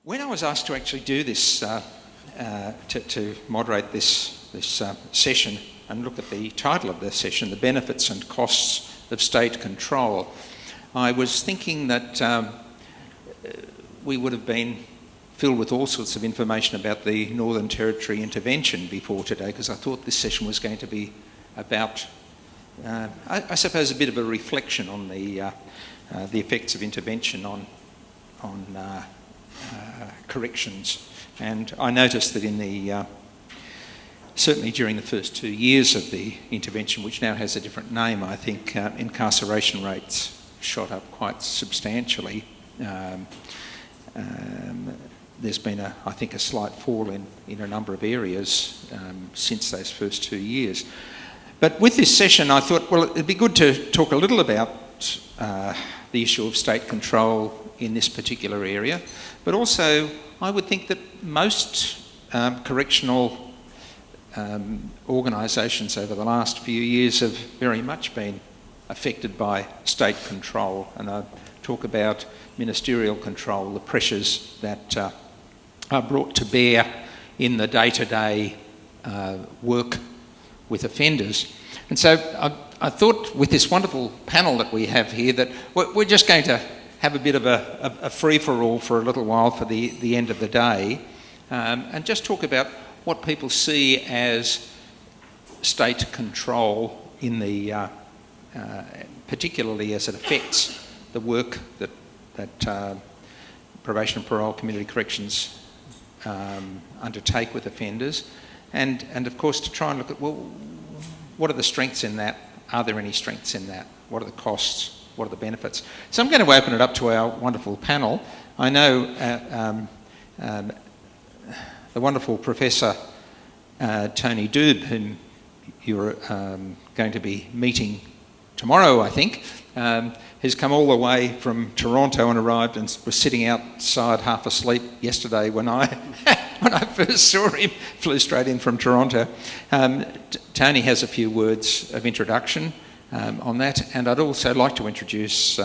When I was asked to actually do this, to moderate this session and look at the title of the session, The Benefits and Costs of State Control, I was thinking that we would have been filled with all sorts of information about the Northern Territory intervention before today, because I thought this session was going to be about, I suppose, a bit of a reflection on the effects of intervention on corrections. And I noticed that in the certainly during the first 2 years of the intervention, which now has a different name, I think incarceration rates shot up quite substantially. There's been, I think, a slight fall in a number of areas since those first 2 years. But with this session, I thought, well, it'd be good to talk a little about the issue of state control in this particular area, but also I would think that most correctional organisations over the last few years have very much been affected by state control, and I talk about ministerial control, the pressures that are brought to bear in the day-to-day work with offenders. And so I thought with this wonderful panel that we have here that we're just going to have a bit of a free-for-all for a little while for the end of the day, and just talk about what people see as state control in the, particularly as it affects the work that probation and parole community corrections undertake with offenders, and of course to try and look at, well, what are the strengths in that? Are there any strengths in that? What are the costs? What are the benefits? So I'm going to open it up to our wonderful panel. I know the wonderful Professor Tony Doob, whom you're going to be meeting tomorrow, I think, has come all the way from Toronto and arrived and was sitting outside half asleep yesterday when I when I first saw him. Flew straight in from Toronto. Tony has a few words of introduction on that, and I'd also like to introduce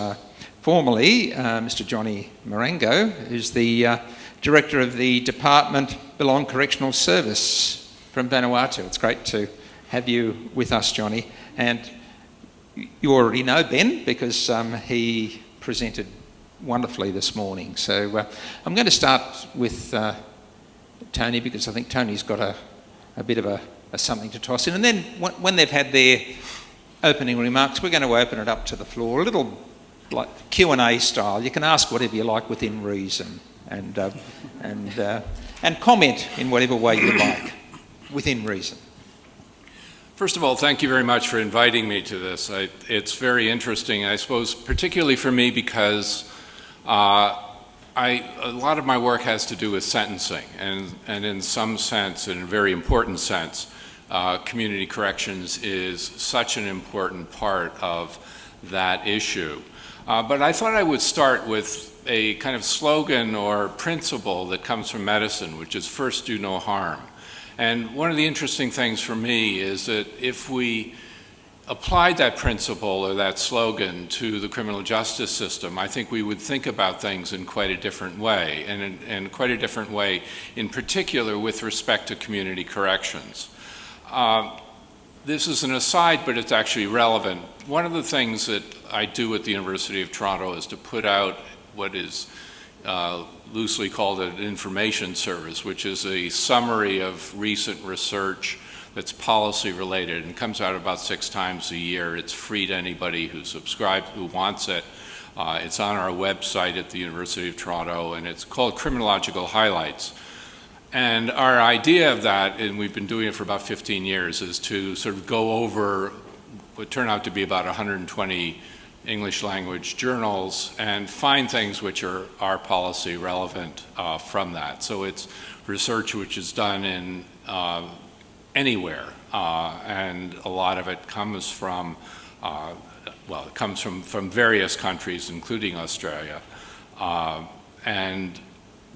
formally Mr. Johnny Marengo, who's the Director of the Department Belong Correctional Service from Vanuatu. It's great to have you with us, Johnny, and you already know Ben because he presented wonderfully this morning. So I'm going to start with Tony, because I think Tony's got a bit of a something to toss in, and then when they've had their opening remarks, we're going to open it up to the floor, a little like Q&A style. You can ask whatever you like within reason, and comment in whatever way you like within reason. First of all, thank you very much for inviting me to this. It's very interesting, I suppose, particularly for me because a lot of my work has to do with sentencing, and in some sense, in a very important sense, community corrections is such an important part of that issue. But I thought I would start with a kind of slogan or principle that comes from medicine, which is first do no harm. And one of the interesting things for me is that if we applied that principle or that slogan to the criminal justice system, I think we would think about things in quite a different way, and in quite a different way in particular with respect to community corrections. This is an aside, but it's actually relevant. One of the things that I do at the University of Toronto is to put out what is loosely called an information service, which is a summary of recent research that's policy related and comes out about 6 times a year. It's free to anybody who subscribes, who wants it. It's on our website at the University of Toronto, and it's called Criminological Highlights. And our idea of that, and we've been doing it for about 15 years, is to sort of go over what turned out to be about 120 English language journals and find things which are policy relevant from that. So it's research which is done in anywhere, and a lot of it comes from, well, it comes from various countries, including Australia. And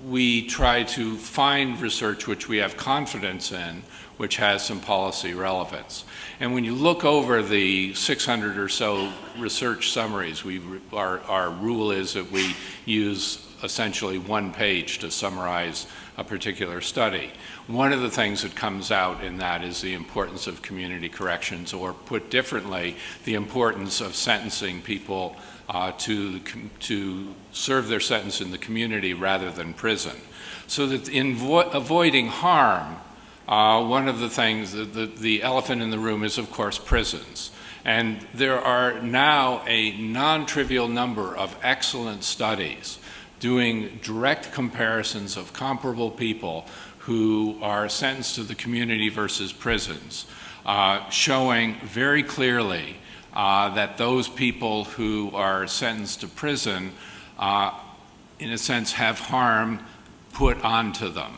we try to find research which we have confidence in, which has some policy relevance. And when you look over the 600 or so research summaries, our rule is that we use essentially one page to summarize a particular study. One of the things that comes out in that is the importance of community corrections, or put differently, the importance of sentencing people to serve their sentence in the community rather than prison. So that in avoiding harm, one of the things, the elephant in the room is, of course, prisons. And there are now a non-trivial number of excellent studies doing direct comparisons of comparable people who are sentenced to the community versus prisons, showing very clearly that those people who are sentenced to prison, in a sense, have harm put onto them.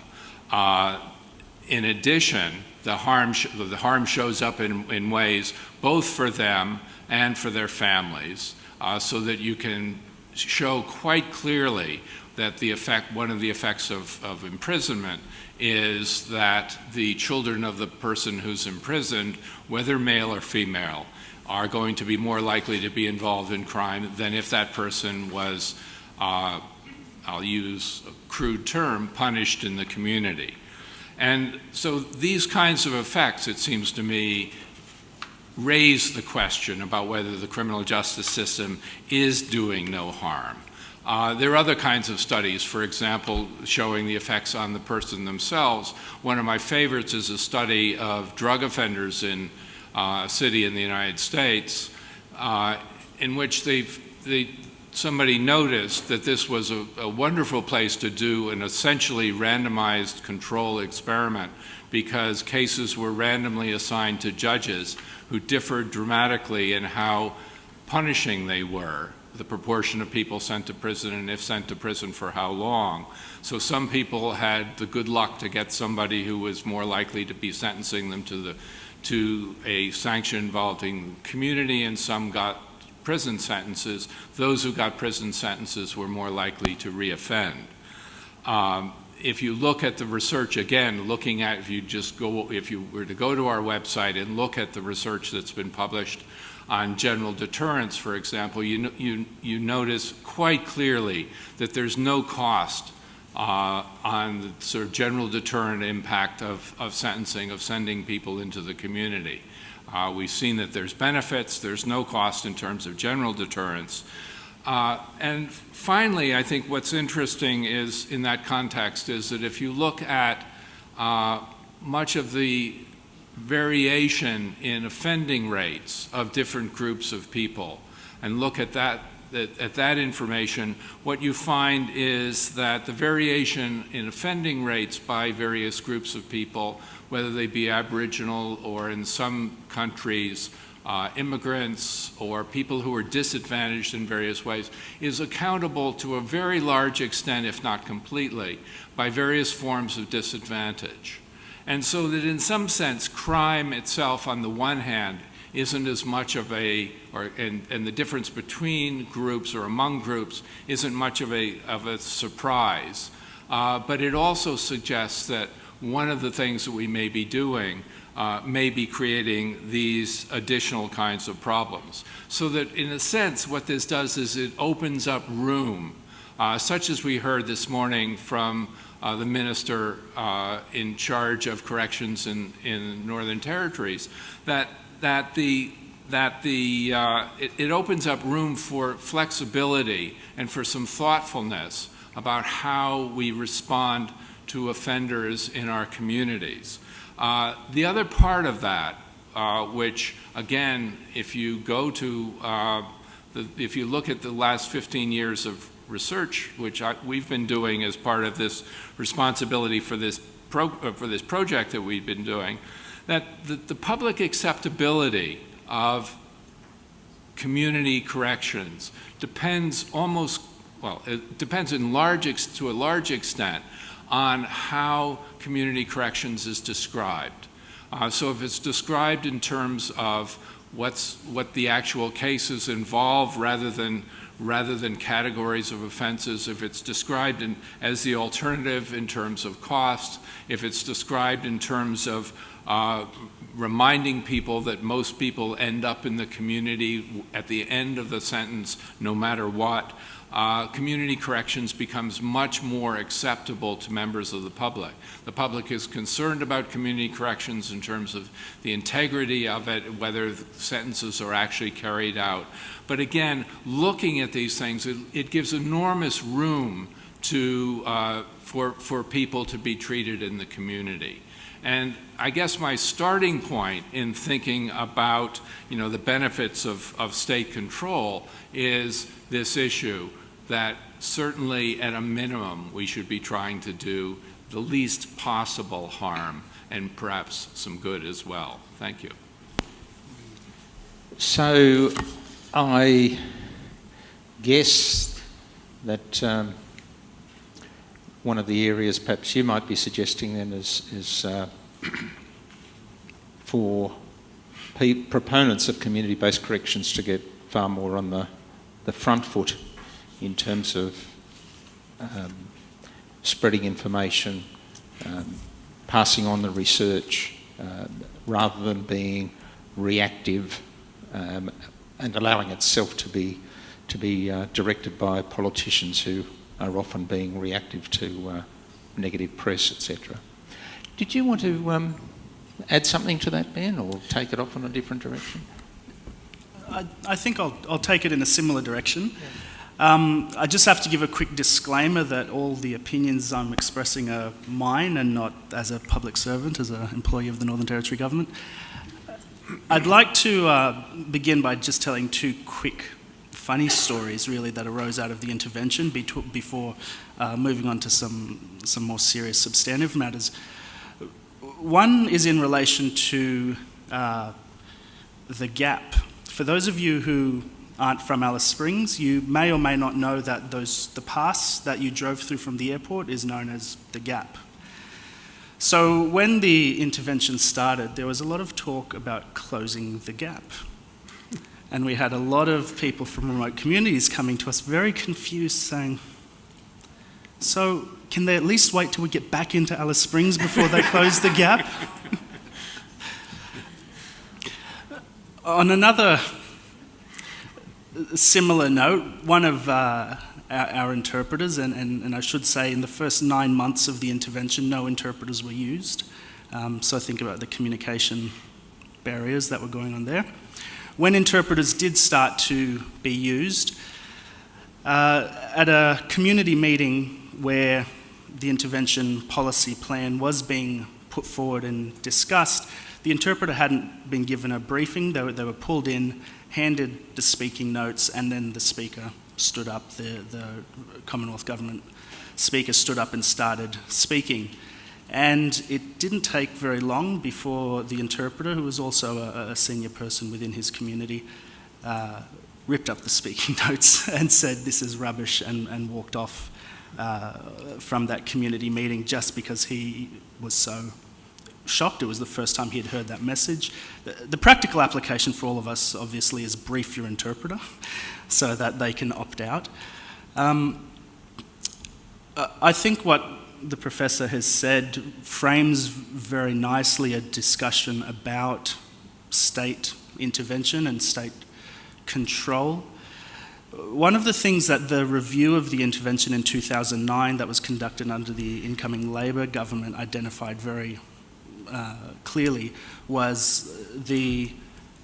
In addition, the harm shows up in ways both for them and for their families, so that you can show quite clearly that one of the effects of imprisonment is that the children of the person who's imprisoned, whether male or female, are going to be more likely to be involved in crime than if that person was, I'll use a crude term, punished in the community. And so these kinds of effects, it seems to me, raise the question about whether the criminal justice system is doing no harm. There are other kinds of studies, for example, showing the effects on the person themselves. One of my favorites is a study of drug offenders in a city in the United States, in which somebody noticed that this was a wonderful place to do an essentially randomized control experiment, because cases were randomly assigned to judges who differed dramatically in how punishing they were, the proportion of people sent to prison, and if sent to prison for how long. So some people had the good luck to get somebody who was more likely to be sentencing them to a sanction involving community, and some got prison sentences. Those who got prison sentences were more likely to reoffend. If you look at the research, again, if you were to go to our website and look at the research that's been published on general deterrence, for example, you notice quite clearly that there's no cost on the sort of general deterrent impact of sentencing, of sending people into the community. We've seen that there's benefits, there's no cost in terms of general deterrence. And finally, I think what's interesting is, in that context, is that if you look at much of the variation in offending rates of different groups of people, and look at that information, what you find is that the variation in offending rates by various groups of people, whether they be Aboriginal or, in some countries, immigrants or people who are disadvantaged in various ways, is accountable to a very large extent, if not completely, by various forms of disadvantage. And so that in some sense, crime itself, on the one hand, isn't as much of and the difference between groups or among groups isn't much of a surprise. But it also suggests that one of the things that we may be doing may be creating these additional kinds of problems. So that in a sense, what this does is it opens up room, such as we heard this morning from the minister in charge of corrections in Northern Territories, that it opens up room for flexibility and for some thoughtfulness about how we respond to offenders in our communities. The other part of that, which again, if you look at the last 15 years of research, which we've been doing as part of this responsibility for this project that we've been doing, that the public acceptability of community corrections depends to a large extent on how community corrections is described. So if it's described in terms of what the actual cases involve rather than categories of offenses, if it's described as the alternative in terms of cost, if it's described in terms of reminding people that most people end up in the community at the end of the sentence, no matter what. Community corrections becomes much more acceptable to members of the public. The public is concerned about community corrections in terms of the integrity of it, whether sentences are actually carried out. But again, looking at these things, it gives enormous room to, for people to be treated in the community. And I guess my starting point in thinking about, the benefits of state control is this issue that certainly at a minimum we should be trying to do the least possible harm and perhaps some good as well. Thank you. So I guess that one of the areas perhaps you might be suggesting then is for proponents of community-based corrections to get far more on the front foot in terms of spreading information, passing on the research, rather than being reactive and allowing itself to be directed by politicians who are often being reactive to negative press, etc. Did you want to add something to that, Ben, or take it off in a different direction? I think I'll take it in a similar direction. I just have to give a quick disclaimer that all the opinions I'm expressing are mine and not as a public servant, as an employee of the Northern Territory Government. I'd like to begin by just telling two quick funny stories really that arose out of the intervention before moving on to some more serious substantive matters. One is in relation to the gap. For those of you who aren't from Alice Springs, you may or may not know that the pass that you drove through from the airport is known as the Gap. So when the intervention started, there was a lot of talk about closing the gap. And we had a lot of people from remote communities coming to us very confused saying, so can they at least wait till we get back into Alice Springs before they close the gap? On another similar note, one of our interpreters, and I should say in the first 9 months of the intervention, no interpreters were used. So think about the communication barriers that were going on there. When interpreters did start to be used, at a community meeting where the intervention policy plan was being put forward and discussed, the interpreter hadn't been given a briefing. They were pulled in, handed the speaking notes, and then the speaker stood up, the Commonwealth Government speaker stood up and started speaking. And it didn't take very long before the interpreter, who was also a senior person within his community, ripped up the speaking notes and said, "This is rubbish," and walked off from that community meeting just because he was so shocked. It was the first time he'd heard that message. The practical application for all of us, obviously, is brief your interpreter so that they can opt out. I think what the professor has said frames very nicely a discussion about state intervention and state control. One of the things that the review of the intervention in 2009 that was conducted under the incoming Labor government identified very clearly was the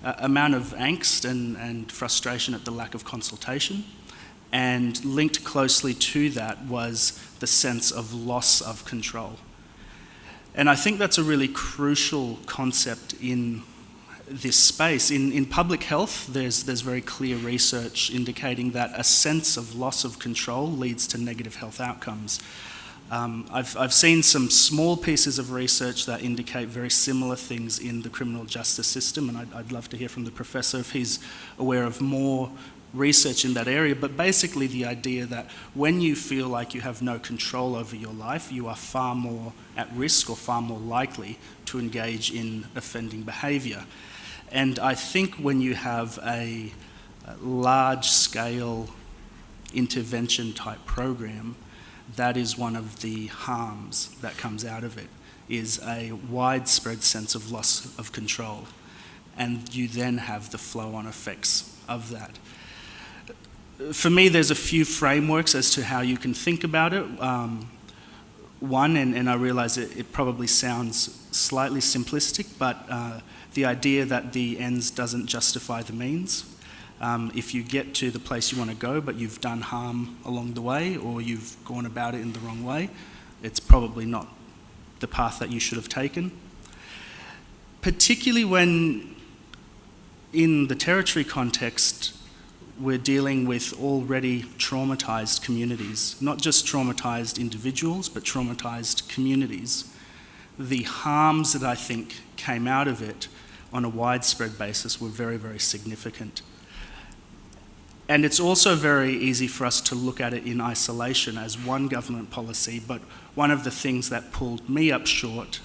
amount of angst and frustration at the lack of consultation, and linked closely to that was the sense of loss of control. And I think that's a really crucial concept in this space. In public health, there's very clear research indicating that a sense of loss of control leads to negative health outcomes. I've seen some small pieces of research that indicate very similar things in the criminal justice system, and I'd love to hear from the professor if he's aware of more research in that area. But basically the idea that when you feel like you have no control over your life, you are far more at risk or far more likely to engage in offending behaviour. And I think when you have a large-scale intervention type program, that is one of the harms that comes out of it, is a widespread sense of loss of control, and you then have the flow-on effects of that. For me, there's a few frameworks as to how you can think about it. One, and I realise it probably sounds slightly simplistic, but the idea that the ends doesn't justify the means. If you get to the place you want to go, but you've done harm along the way, or you've gone about it in the wrong way, it's probably not the path that you should have taken. Particularly when, in the territory context, we're dealing with already traumatised communities, not just traumatised individuals, but traumatised communities. The harms that I think came out of it on a widespread basis were very, very significant. And it's also very easy for us to look at it in isolation as one government policy, but one of the things that pulled me up short,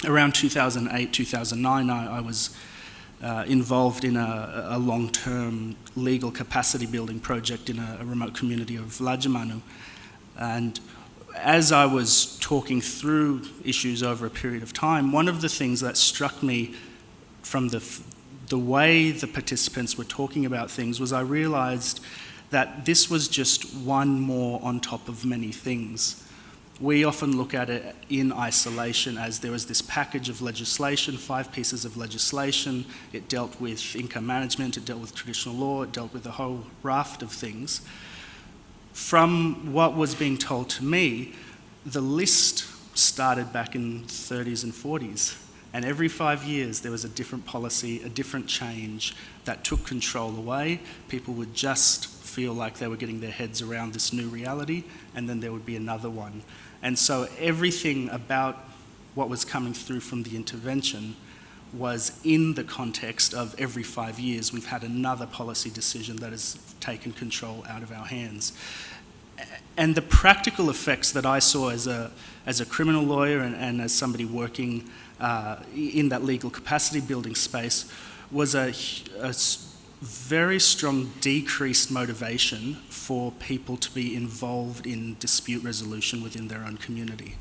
around 2008, 2009, I was involved in a long-term legal capacity building project in a remote community of Lajamanu. And as I was talking through issues over a period of time, one of the things that struck me from the way the participants were talking about things was I realised that this was just one more on top of many things. We often look at it in isolation as there was this package of legislation, 5 pieces of legislation. It dealt with income management, it dealt with traditional law, it dealt with a whole raft of things. From what was being told to me, the list started back in the 30s and 40s. And every 5 years there was a different policy, a different change that took control away. People would just feel like they were getting their heads around this new reality, and then there would be another one. And so everything about what was coming through from the intervention was in the context of every 5 years we've had another policy decision that has taken control out of our hands. And the practical effects that I saw as a criminal lawyer and as somebody working in that legal capacity building space was a very strong decreased motivation for people to be involved in dispute resolution within their own community.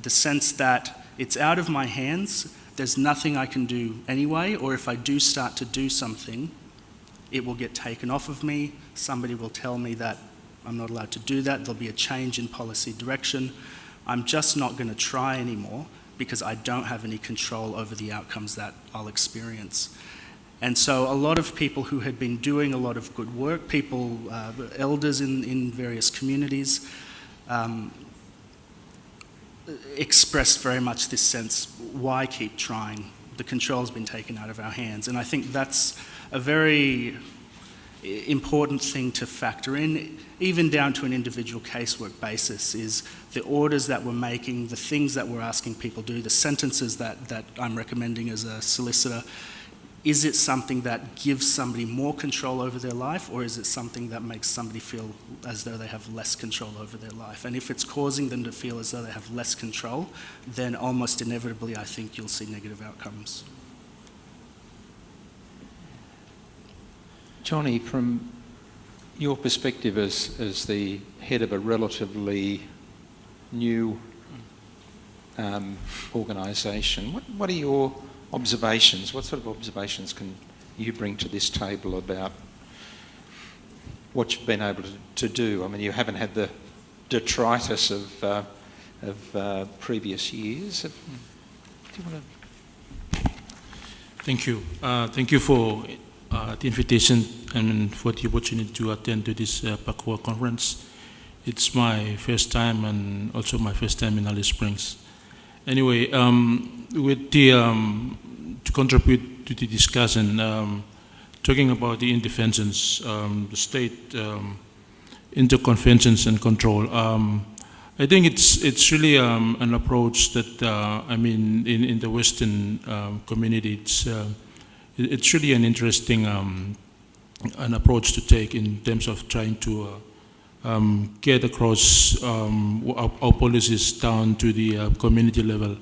The sense that it's out of my hands, there's nothing I can do anyway, or if I do start to do something, it will get taken off of me, somebody will tell me that I'm not allowed to do that, there'll be a change in policy direction, I'm just not going to try anymore because I don't have any control over the outcomes that I'll experience. And so a lot of people who had been doing a lot of good work, people, elders in various communities, expressed very much this sense, why keep trying? The control's been taken out of our hands. And I think that's a very important thing to factor in, even down to an individual casework basis, is the orders that we're making, the things that we're asking people to do, the sentences that I'm recommending as a solicitor. Is it something that gives somebody more control over their life, or is it something that makes somebody feel as though they have less control over their life? And if it's causing them to feel as though they have less control, then almost inevitably I think you'll see negative outcomes. Johnny, from your perspective as the head of a relatively new organisation, what are your observations? What sort of observations can you bring to this table about what you've been able to do? I mean, you haven't had the detritus of previous years. Do you want to? Thank you. Thank you for the invitation and for the opportunity to attend to this Paccoa conference. It's my first time and also my first time in Alice Springs. Anyway, with the to contribute to the discussion, talking about the interventions, the state interconventions and control. I think it's really an approach that I mean in the Western community, it's really an interesting an approach to take in terms of trying to get across our policies down to the community level.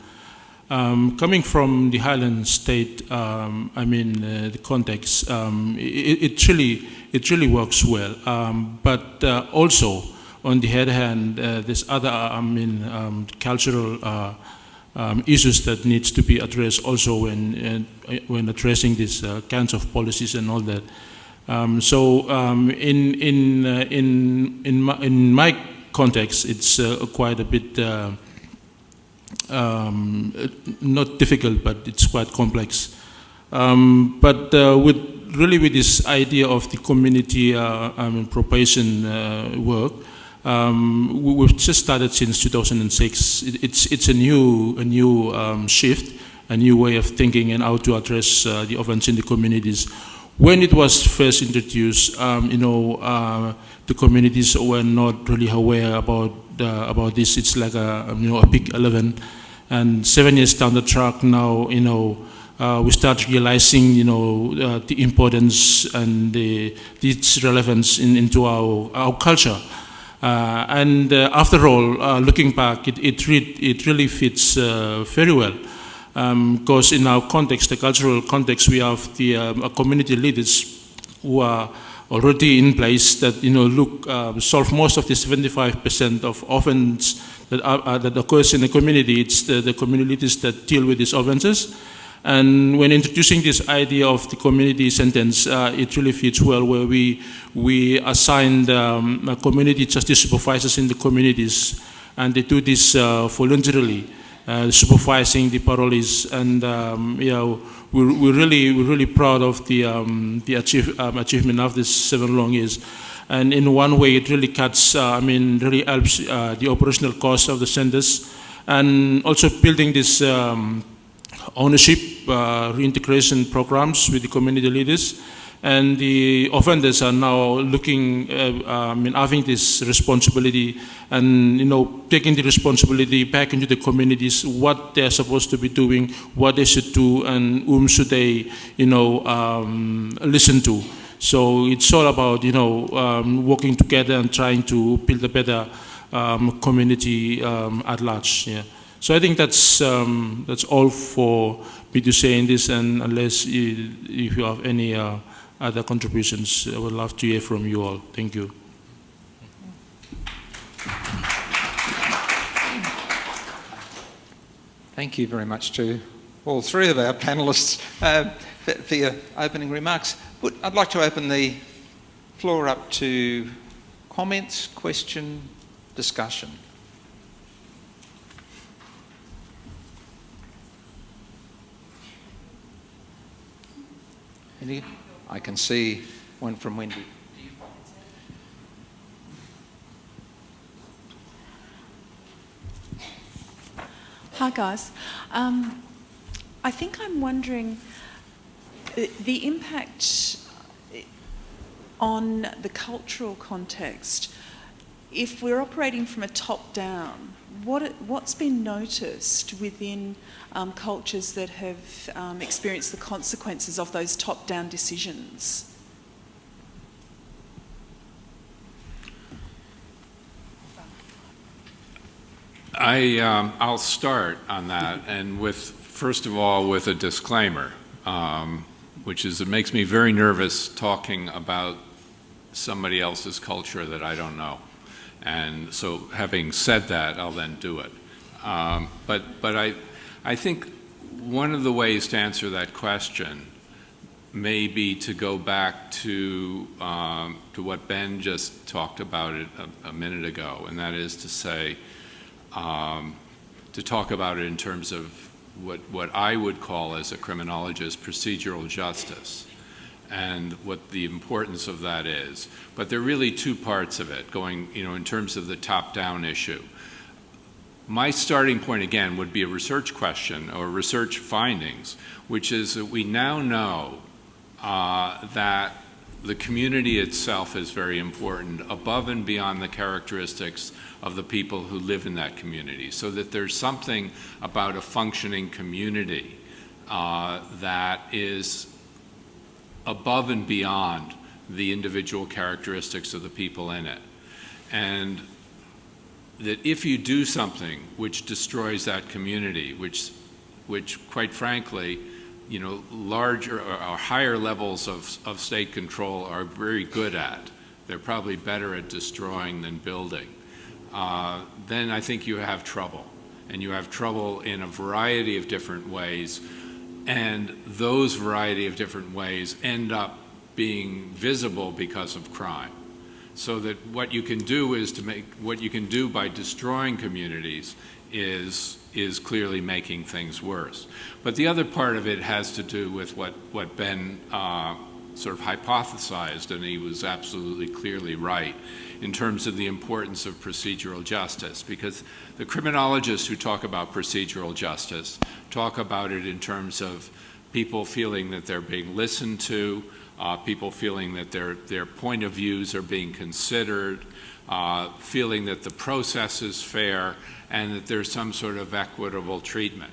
Coming from the Highland state, I mean the context, it really works well. But also, on the other hand, there's other, cultural issues that needs to be addressed also when addressing these kinds of policies and all that. In my context, it's quite a bit not difficult, but it's quite complex. With this idea of the community probation work, we've just started since 2006. It's a new shift, a new way of thinking and how to address the offense in the communities. When it was first introduced, the communities were not really aware about this. It's like a big elephant. And 7 years down the track now, we start realizing, the importance and its relevance into our culture. After all, looking back, it really fits very well. Because in our context, the cultural context, we have the community leaders who are already in place that solve most of the 75% of offense that occurs in the community. It's the community leaders that deal with these offenses. And when introducing this idea of the community sentence, it really fits well, where we assigned community justice supervisors in the communities, and they do this voluntarily. Supervising the parolees, and we're really proud of the achievement of this 7 long years. And in one way, it really cuts, really helps the operational cost of the centers, and also building this ownership reintegration programs with the community leaders. And the offenders are now looking, having this responsibility and, taking the responsibility back into the communities, what they're supposed to be doing, what they should do, and whom should they, listen to. So it's all about, working together and trying to build a better community at large. Yeah. So I think that's all for me to say in this, and unless if you have any other contributions, I would love to hear from you all. Thank you. Thank you very much to all 3 of our panellists for your opening remarks. I'd like to open the floor up to comments, question, discussion. Any? I can see one from Wendy. Hi guys. I think I'm wondering the impact on the cultural context. If we're operating from a top-down, what's been noticed within cultures that have experienced the consequences of those top-down decisions? I'll start on that, and first of all with a disclaimer, which is it makes me very nervous talking about somebody else's culture that I don't know. And so having said that, I'll then do it. But I think one of the ways to answer that question may be to go back to what Ben just talked about a minute ago, and that is to say, to talk about it in terms of what I would call as a criminologist procedural justice, and what the importance of that is. But there are really 2 parts of it, going, in terms of the top-down issue. My starting point, again, would be a research question or research findings, which is that we now know that the community itself is very important, above and beyond the characteristics of the people who live in that community, so that there's something about a functioning community that is above and beyond the individual characteristics of the people in it. And that if you do something which destroys that community, which quite frankly, larger or higher levels of state control are very good at, they're probably better at destroying than building, then I think you have trouble. and you have trouble in a variety of different ways, and those variety of different ways end up being visible because of crime. So that what you can do is what you can do by destroying communities is clearly making things worse. But the other part of it has to do with what Ben sort of hypothesized, and he was absolutely clearly right, in terms of the importance of procedural justice, because the criminologists who talk about procedural justice talk about it in terms of people feeling that they're being listened to, people feeling that their point of views are being considered, feeling that the process is fair, and that there's some sort of equitable treatment.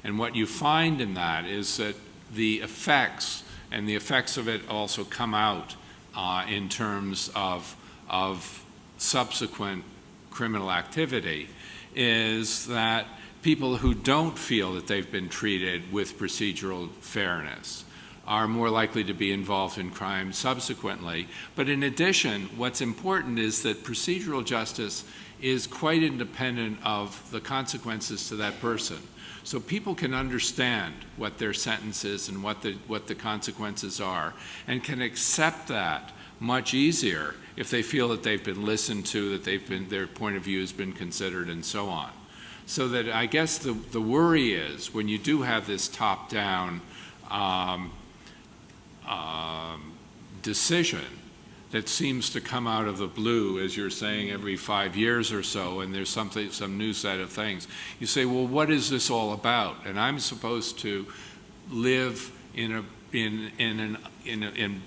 And what you find in that is that the effects, and the effects of it also come out in terms of subsequent criminal activity, is that people who don't feel that they've been treated with procedural fairness are more likely to be involved in crime subsequently. But in addition, what's important is that procedural justice is quite independent of the consequences to that person. So people can understand what their sentence is and what the consequences are, and can accept that much easier if they feel that they've been listened to, that their point of view has been considered, and so on. So that I guess the worry is, when you do have this top-down decision that seems to come out of the blue, as you're saying, every 5 years or so, and there's some new set of things, you say, well, what is this all about? And I'm supposed to live and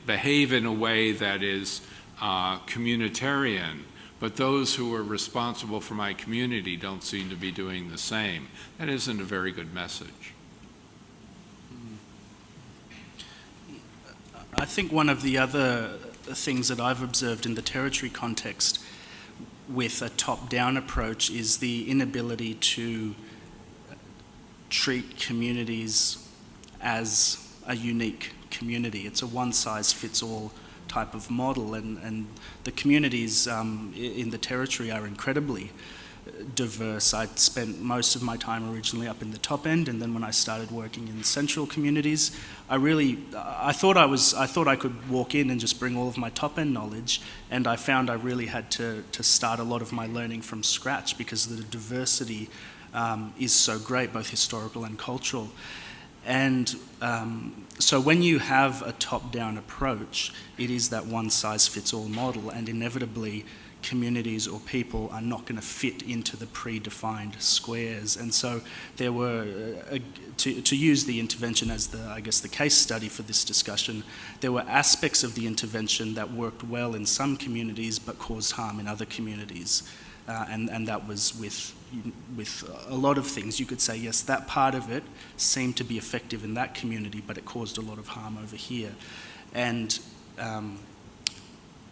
behave in a way that is communitarian, but those who are responsible for my community don't seem to be doing the same. That isn't a very good message. I think one of the other things that I've observed in the territory context with a top-down approach is the inability to treat communities as a unique community. It's a one-size-fits-all type of model, and the communities in the territory are incredibly diverse. I spent most of my time originally up in the top end, and then when I started working in central communities, I thought I could walk in and just bring all of my top end knowledge, and I found I really had to start a lot of my learning from scratch, because the diversity is so great, both historical and cultural. And so when you have a top-down approach, it is that one-size-fits-all model, and inevitably communities or people are not going to fit into the predefined squares. And so there were, to use the intervention as the case study for this discussion, there were aspects of the intervention that worked well in some communities but caused harm in other communities. And that was with a lot of things. You could say, yes, that part of it seemed to be effective in that community, but it caused a lot of harm over here. And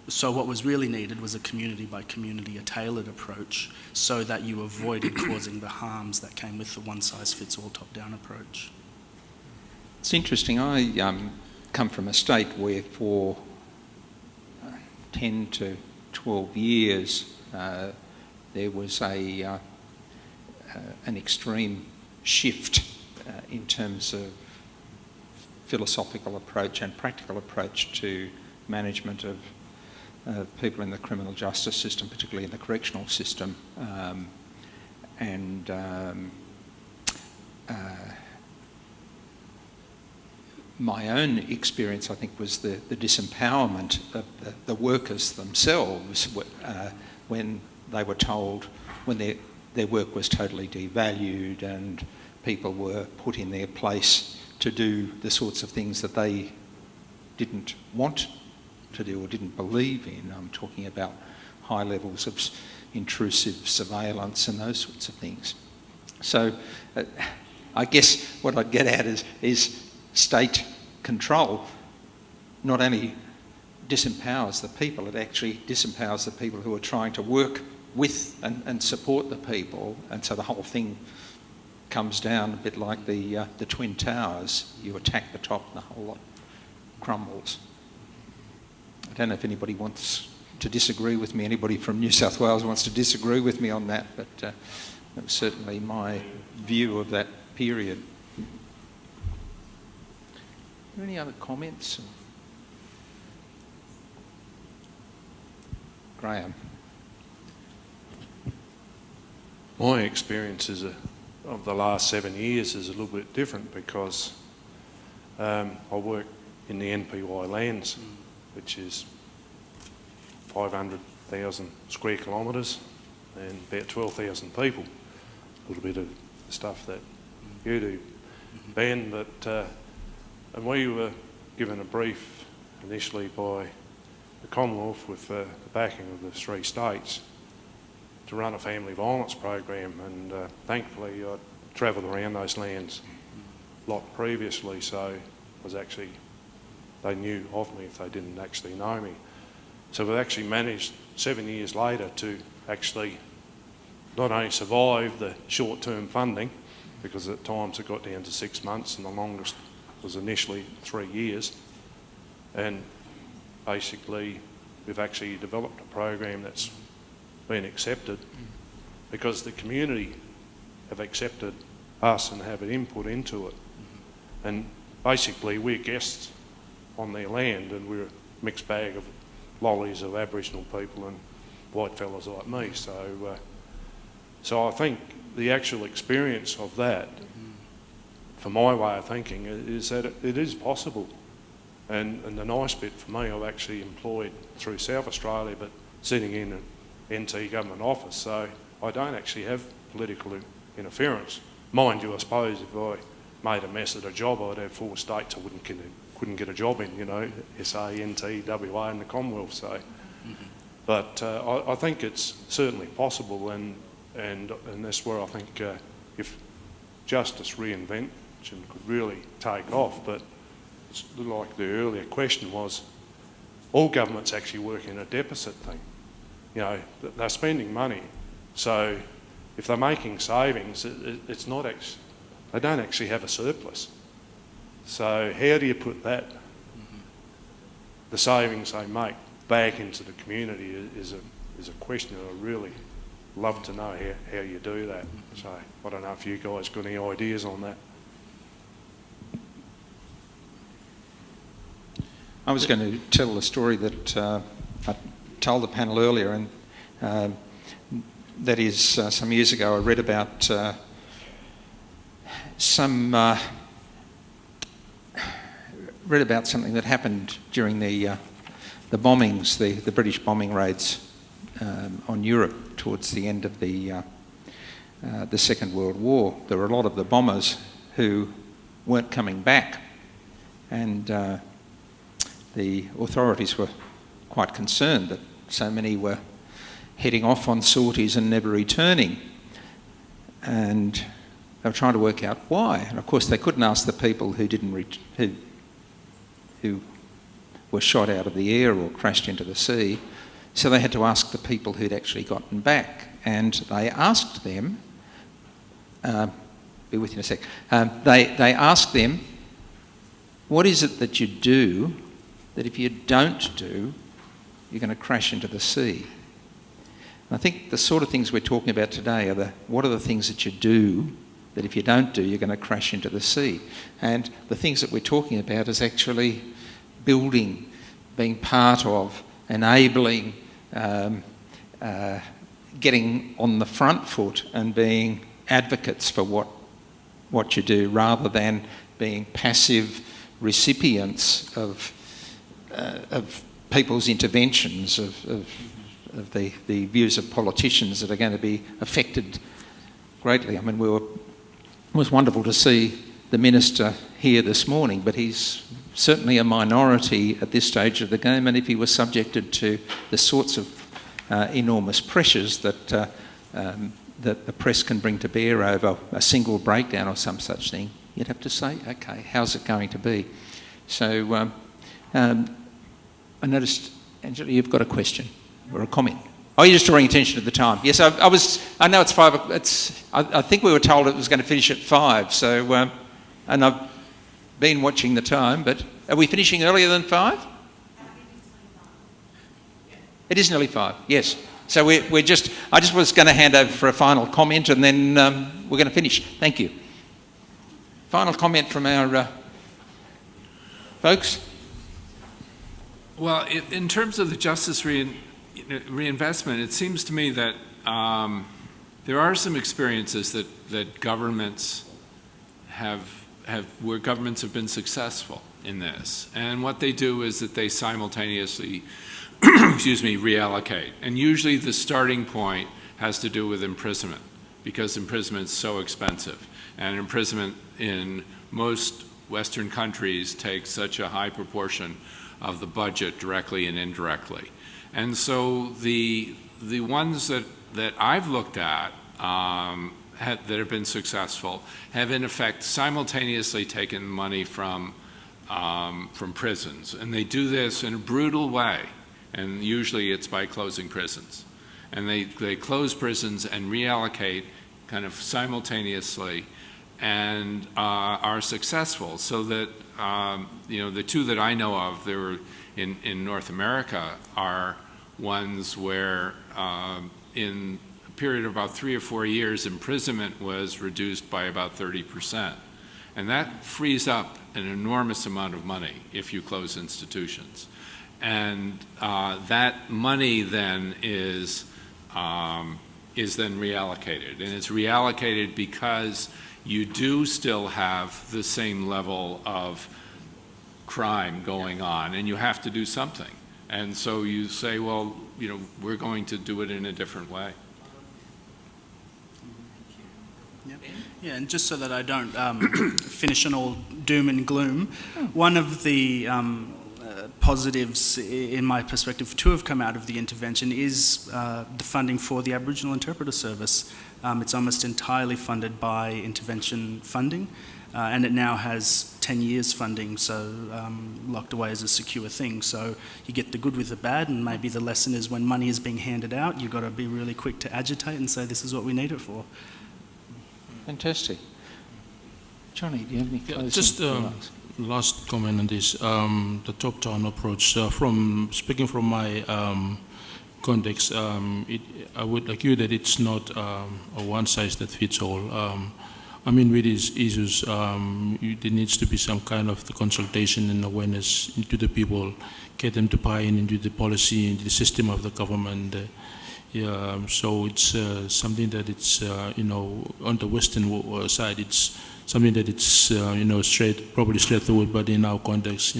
so what was really needed was a community by community, a tailored approach, so that you avoided causing the harms that came with the one-size-fits-all top-down approach. It's interesting. I come from a state where for 10 to 12 years there was an extreme shift in terms of philosophical approach and practical approach to management of people in the criminal justice system, particularly in the correctional system. My own experience, I think, was the disempowerment of the workers themselves when they were told, when their work was totally devalued and people were put in their place to do the sorts of things that they didn't want to do or didn't believe in. I'm talking about high levels of intrusive surveillance and those sorts of things. So I guess what I'd get at is state control not only disempowers the people, it actually disempowers the people who are trying to work with and support the people, and so the whole thing comes down a bit like the Twin Towers. You attack the top and the whole lot crumbles. I don't know if anybody wants to disagree with me, anybody from New South Wales wants to disagree with me on that, but That was certainly my view of that period. Are there any other comments? Graham. My experiences of the last 7 years is a little bit different because I work in the NPY lands, which is 500,000 square kilometres and about 12,000 people. A little bit of the stuff that you do, Ben, but and we were given a brief initially by the Commonwealth with the backing of the 3 states to run a family violence program, and thankfully I travelled around those lands a lot previously, so they knew of me if they didn't actually know me. So we've actually managed 7 years later to actually not only survive the short-term funding, because at times it got down to 6 months and the longest was initially 3 years, and basically we've actually developed a program that's been accepted because the community have accepted us and have an input into it. And basically we're guests on their land, and we're a mixed bag of lollies of Aboriginal people and white fellas like me. So I think the actual experience of that, for my way of thinking, is that it is possible. And the nice bit for me, I've actually employed through South Australia, but sitting in an NT government office, so I don't actually have political interference. Mind you, I suppose if I made a mess at a job, I'd have 4 states I couldn't get a job in, you know, SA, NT, WA and the Commonwealth. So, but I think it's certainly possible, and that's where I think if justice reinvention could really take off. But it's like the earlier question was, all governments actually work in a deficit thing. You know, they're spending money, so if they're making savings, it's not actually, they don't actually have a surplus. So how do you put that, the savings they make, back into the community is a question that I really love to know how you do that. So I don't know if you guys got any ideas on that. I was going to tell the story that I told the panel earlier, and that is some years ago I read about something that happened during the bombings, the British bombing raids on Europe towards the end of the Second World War. There were a lot of the bombers who weren't coming back, and the authorities were quite concerned that so many were heading off on sorties and never returning. And they were trying to work out why. And of course they couldn't ask the people who who were shot out of the air or crashed into the sea. So they had to ask the people who'd actually gotten back. And they asked them, be with you in a sec, they asked them, what is it that you do that if you don't do, you're going to crash into the sea? And I think the sort of things we're talking about today are what are the things that you do that if you don't do, you're going to crash into the sea? And the things that we're talking about is actually building, being part of, enabling, getting on the front foot and being advocates for what you do, rather than being passive recipients of people's interventions, of the views of politicians that are going to be affected greatly. I mean, it was wonderful to see the Minister here this morning, but he's certainly a minority at this stage of the game, and if he was subjected to the sorts of enormous pressures that that the press can bring to bear over a single breakdown or some such thing, you'd have to say, okay, how's it going to be? So I noticed, Angela, you've got a question or a comment. Oh, you're just drawing attention to the time. Yes, I know it's 5. I think we were told it was going to finish at 5. So, and I've been watching the time. But are we finishing earlier than 5? It is nearly 5. Yes. So I just was going to hand over for a final comment, and then we're going to finish. Thank you. Final comment from our folks. Well, in terms of the justice reinvestment, it seems to me that there are some experiences that governments where governments have been successful in this. And what they do is that they simultaneously, reallocate. And usually the starting point has to do with imprisonment, because imprisonment is so expensive. And imprisonment in most Western countries takes such a high proportion of the budget directly and indirectly. And so the ones that I've looked at that have been successful have in effect simultaneously taken money from prisons. And they do this in a brutal way, and usually it's by closing prisons. And they close prisons and reallocate kind of simultaneously, and are successful. So that the two that I know of, they were in North America, are ones where in a period of about 3 or 4 years, imprisonment was reduced by about 30%. And that frees up an enormous amount of money if you close institutions. And that money then is then reallocated. And it's reallocated because you do still have the same level of crime going on, and you have to do something. And so you say, well, we're going to do it in a different way. Yeah, and just so that I don't finish on all doom and gloom, one of the positives, in my perspective, to have come out of the intervention is the funding for the Aboriginal Interpreter Service. It's almost entirely funded by intervention funding, and it now has 10 years funding, so locked away as a secure thing. So you get the good with the bad, and maybe the lesson is when money is being handed out, you've got to be really quick to agitate and say this is what we need it for. Fantastic. Johnny, do you have any closing just remarks? Last comment on this, the top-down approach. Speaking from my context, I would argue that it's not a one-size-that-fits-all. I mean, with these issues, there needs to be some kind of the consultation and awareness into the people, get them to buy into the policy, into the system of the government. So it's something that it's, on the Western side, it's something that it's, probably straightforward, but in our context,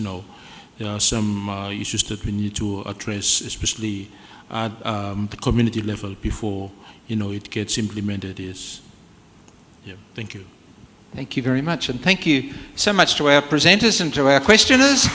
there are some issues that we need to address, especially at the community level before, it gets implemented. Yes. Yeah, thank you. Thank you very much, and thank you so much to our presenters and to our questioners.